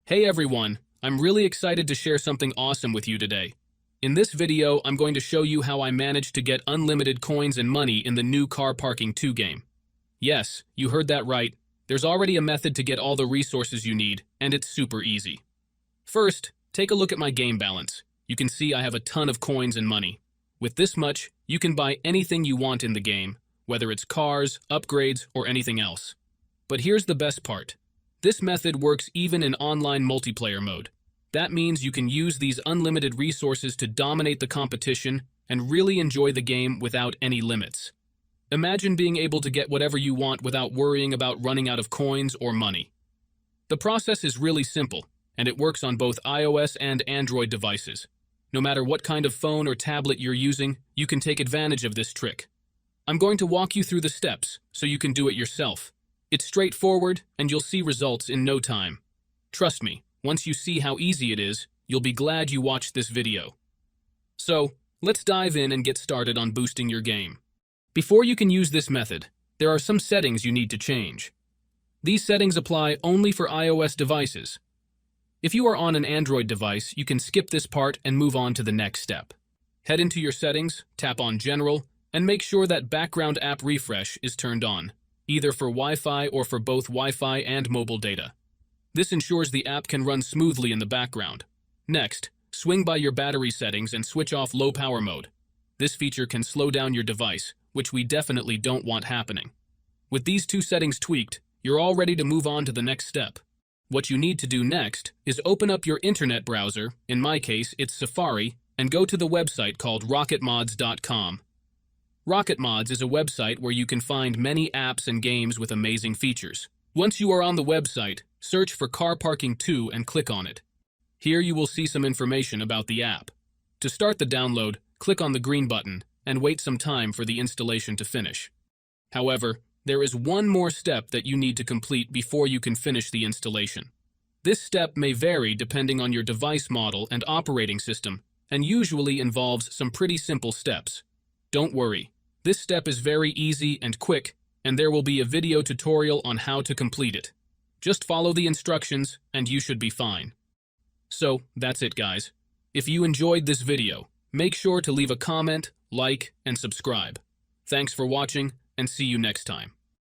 Hey everyone, I'm really excited to share something awesome with you today. In this video, I'm going to show you how I managed to get unlimited coins and money in the new Car Parking 2 game. Yes, you heard that right. There's already a method to get all the resources you need, and it's super easy. First, take a look at my game balance. You can see I have a ton of coins and money. With this much, you can buy anything you want in the game, whether it's cars, upgrades, or anything else. But here's the best part. This method works even in online multiplayer mode. That means you can use these unlimited resources to dominate the competition and really enjoy the game without any limits. Imagine being able to get whatever you want without worrying about running out of coins or money. The process is really simple, and it works on both iOS and Android devices. No matter what kind of phone or tablet you're using, you can take advantage of this trick. I'm going to walk you through the steps so you can do it yourself. It's straightforward, and you'll see results in no time. Trust me, once you see how easy it is, you'll be glad you watched this video. So, let's dive in and get started on boosting your game. Before you can use this method, there are some settings you need to change. These settings apply only for iOS devices. If you are on an Android device, you can skip this part and move on to the next step. Head into your settings, tap on General, and make sure that background app refresh is turned on, either for Wi-Fi or for both Wi-Fi and mobile data. This ensures the app can run smoothly in the background. Next, swing by your battery settings and switch off low power mode. This feature can slow down your device, which we definitely don't want happening. With these two settings tweaked, you're all ready to move on to the next step. What you need to do next is open up your internet browser, in my case it's Safari, and go to the website called rocketmods.com. RocketMods is a website where you can find many apps and games with amazing features. Once you are on the website, search for Car Parking 2 and click on it. Here you will see some information about the app. To start the download, click on the green button and wait some time for the installation to finish. However, there is one more step that you need to complete before you can finish the installation. This step may vary depending on your device model and operating system, and usually involves some pretty simple steps. Don't worry. This step is very easy and quick, and there will be a video tutorial on how to complete it. Just follow the instructions, and you should be fine. So, that's it guys. If you enjoyed this video, make sure to leave a comment, like, and subscribe. Thanks for watching, and see you next time.